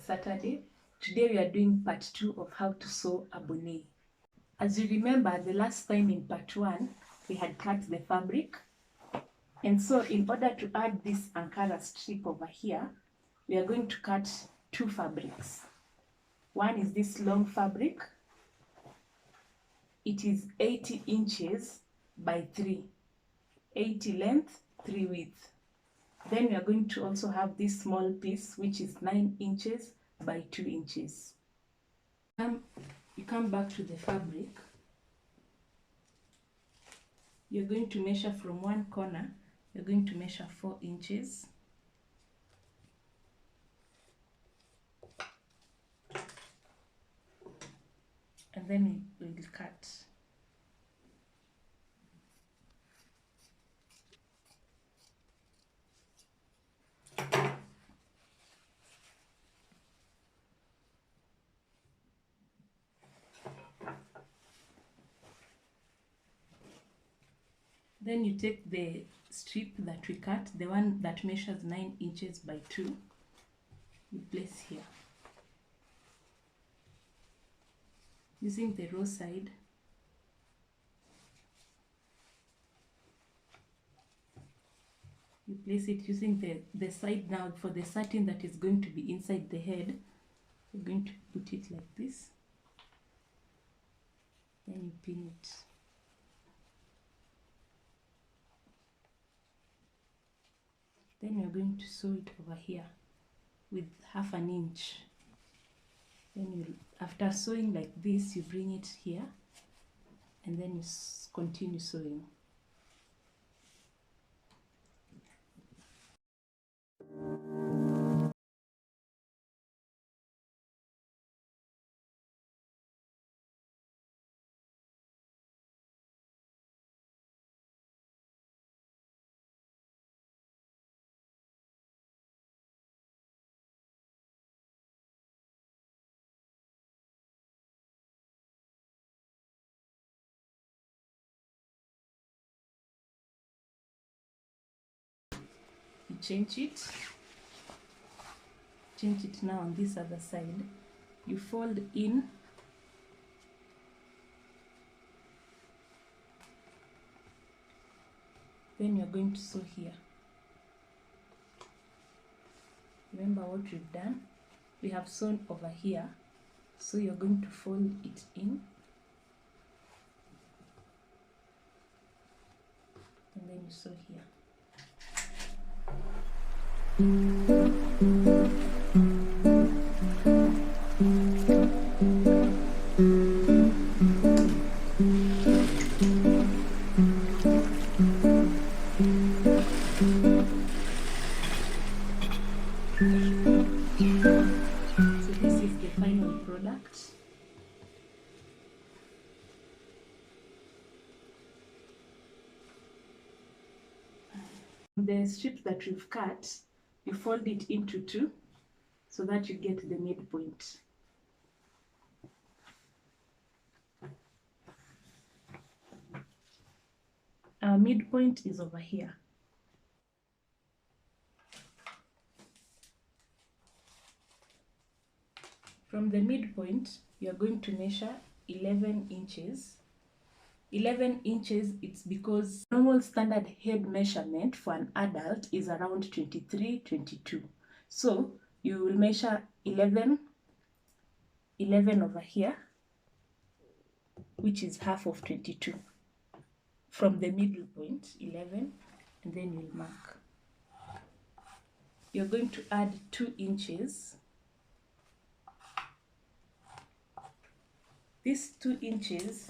Saturday. Today we are doing part 2 of how to sew a bonnet. As you remember, the last time in part 1 we had cut the fabric, and so in order to add this Ankara strip over here, we are going to cut 2 fabrics. One is this long fabric. It is 80 inches by 3, 80 length, 3 width. Then we are going to also have this small piece which is 9 inches by 2 inches. You come back to the fabric. You're going to measure from one corner. You're going to measure 4 inches. And then we will cut. Then you take the strip that we cut, the one that measures 9 inches by 2, you place here. Using the raw side, you place it using the side now for the satin that is going to be inside the head. You're going to put it like this. Then you pin it. Then you're going to sew it over here with 1/2 inch. Then you, after sewing like this, you bring it here and then you continue sewing. You change it now on this other side. You fold in, then you're going to sew here. Remember what we've done? We have sewn over here, so you're going to fold it in, and then you sew here. So this is the final product. The strips that we've cut, you fold it into 2 so that you get the midpoint. Our midpoint is over here. From the midpoint, you are going to measure 11 inches. 11 inches, it's because normal standard head measurement for an adult is around 23, 22. So you will measure 11 over here, which is half of 22. From the middle point, 11, and then you'll mark. You're going to add 2 inches. These 2 inches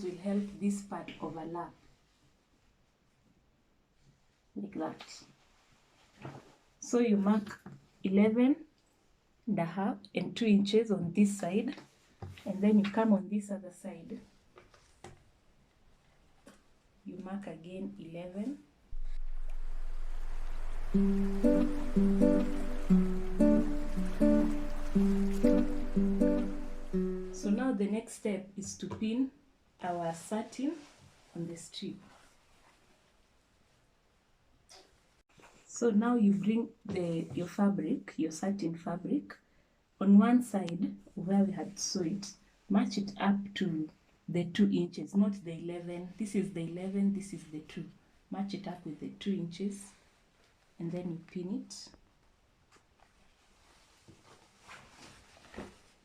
will help this part overlap, like that. So you mark 11.5 and 2 inches on this side, and then you come on this other side. You mark again 11. step is to pin our satin on the strip. So now you bring your fabric, your satin fabric, on one side where we had sewn it, match it up to the 2 inches, not the 11. This is the 11, this is the 2. Match it up with the 2 inches, and then you pin it.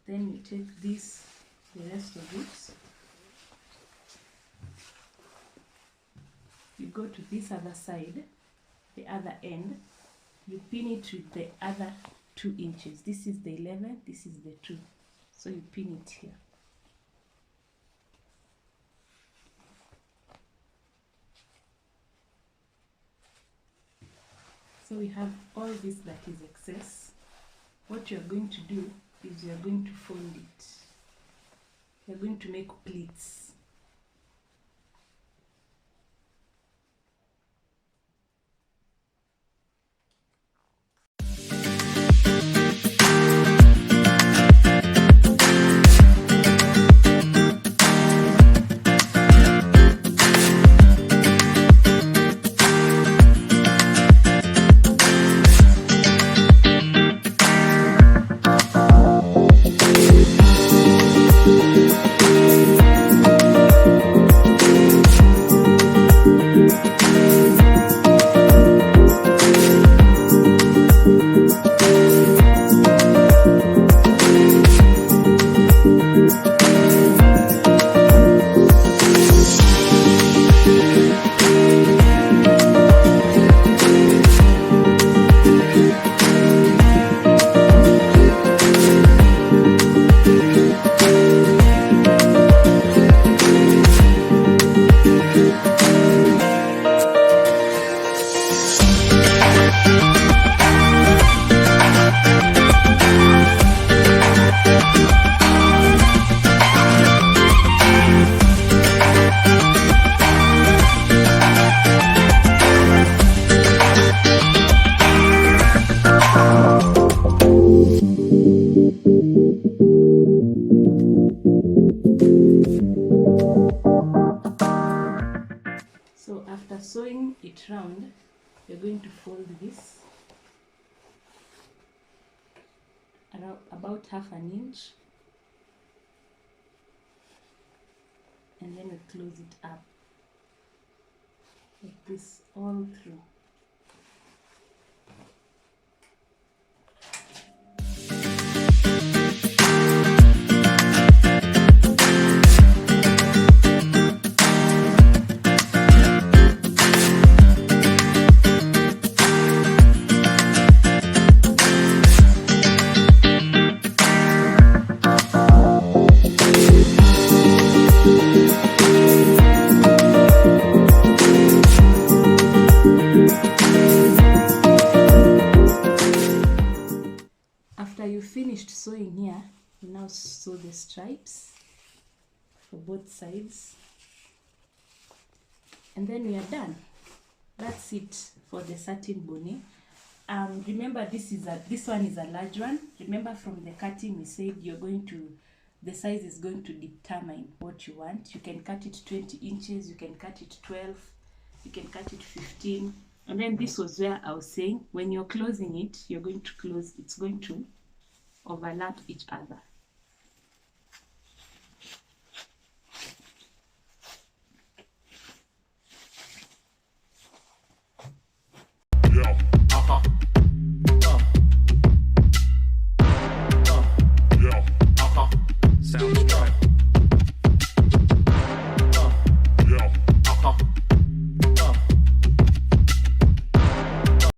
Then you take this, the rest of it, you go to this other side, the other end, you pin it with the other 2 inches. This is the 11, this is the 2. So you pin it here. So we have all this that is excess. What you're going to do is you're going to fold it. You're going to make pleats. So after sewing it round, you're going to fold this around about ½ inch, and then we close it up like this all through. After you finished sewing here, you now sew the stripes for both sides, and then we are done. That's it for the satin bonnet. Remember, this one is a large one. Remember from the cutting we said the size is going to determine what you want. You can cut it 20 inches, you can cut it 12, you can cut it 15. And then this was where I was saying, when you're closing it, it's going to overlap each other.